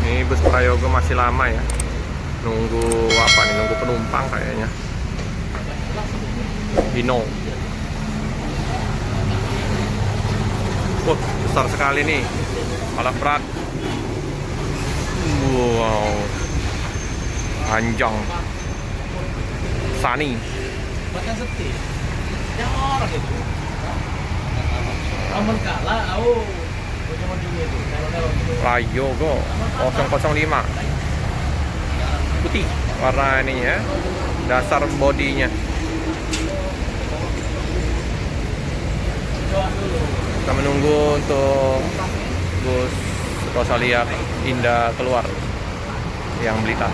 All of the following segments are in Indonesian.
Ini bus Prayogo masih lama ya. Nunggu apa nih? Nunggu penumpang kayaknya. Hino. Besar sekali nih. Alat berat. Wow. Panjang. Sani. Bahkan sepi. Yang orang itu. Aman kalah, oh. Cuma juga itu. Prayogo 005. Putih warna ininya. Dasar bodinya. Kita menunggu untuk bus Rosalia Indah keluar yang Blitar.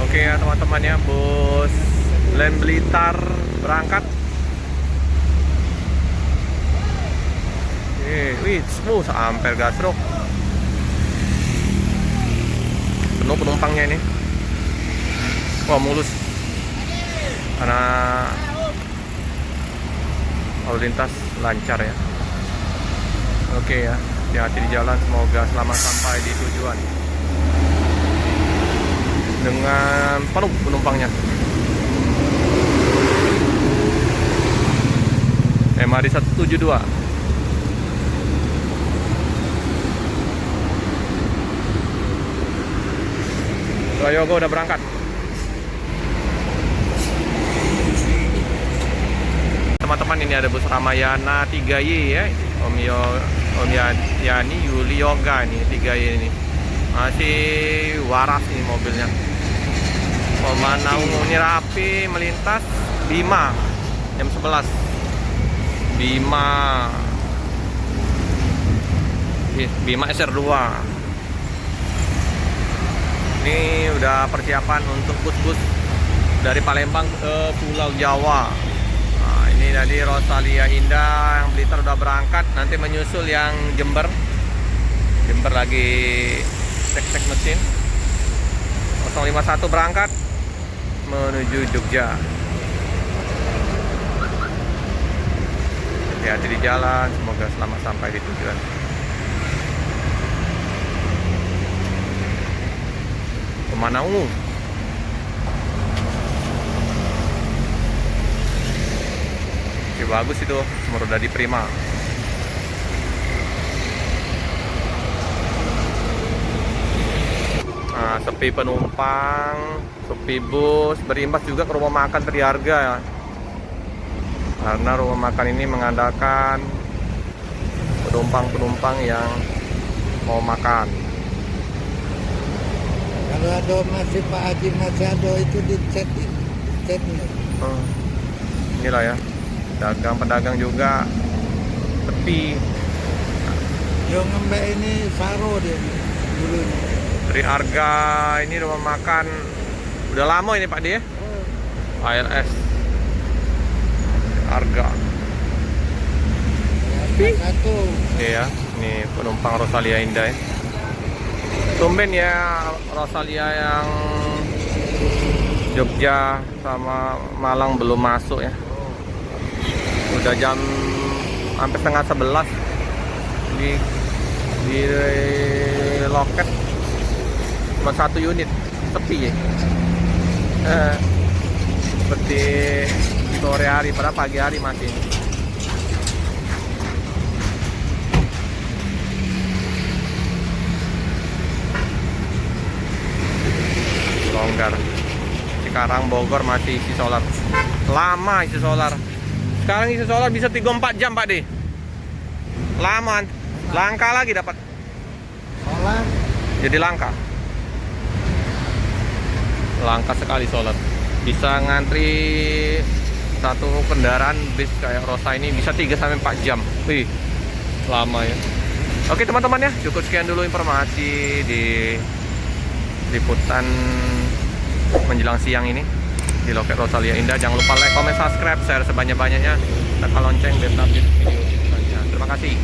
Oke ya teman-teman ya, bus Lem Blitar berangkat. Wih, sampai gasrok. Penuh penumpangnya ini. Wah, mulus. Karena lalu lintas lancar ya. Oke ya, hati-hati di jalan, semoga selamat sampai di tujuan dengan penuh penumpangnya. MHD 172. Prayogo udah berangkat. Teman-teman, ini ada bus Ramayana 3Y ya. Om Yani Yuli Yoga nih 3Y ini. Masih waras nih mobilnya. Pemanau ini rapi melintas Bima jam 11. Bima SR2. Ini udah persiapan untuk bus-bus dari Palembang ke Pulau Jawa. Nah, ini tadi Rosalia Indah yang Blitar udah berangkat, nanti menyusul yang Jember. Jember lagi cek-cek mesin. 051 berangkat menuju Jogja. Hati-hati di jalan, semoga selamat sampai di tujuan. Pemanau. Oke, bagus itu, Merudadi Prima. Nah, sepi penumpang, sepi bus, berimbas juga ke rumah makan Triharga ya. Karena rumah makan ini mengandalkan penumpang-penumpang yang mau makan. Kalau ada masih Pak Haji masih ada itu di chatnya. Inilah ya, pedagang juga sepi. Yang ngembek ini Saro dia dulu. Triharga ini rumah makan udah lama ini Pak dia. ALS harga. Satu. Iya, ini penumpang Rosalia Indah ya. Tumben ya Rosalia yang Jogja sama Malang belum masuk ya. Udah jam hampir setengah 11 di loket cuma 1 unit, sepi ya. Seperti sore hari, pada pagi hari masih. Longgar. Cikarang Bogor masih isi solar. Lama isi solar. Sekarang isi solar bisa 3-4 jam Pak De. Lama. Langka lagi dapat. Solar. Jadi langka. Langka sekali solar. Bisa ngantri satu kendaraan bis kayak Rosa ini bisa 3-4 jam. Wih, lama ya. Oke teman-teman ya, cukup sekian dulu informasi di liputan menjelang siang ini di loket Rosalia Indah. Jangan lupa like, comment, subscribe, share sebanyak-banyaknya, tekan lonceng biar update video selanjutnya. Terima kasih.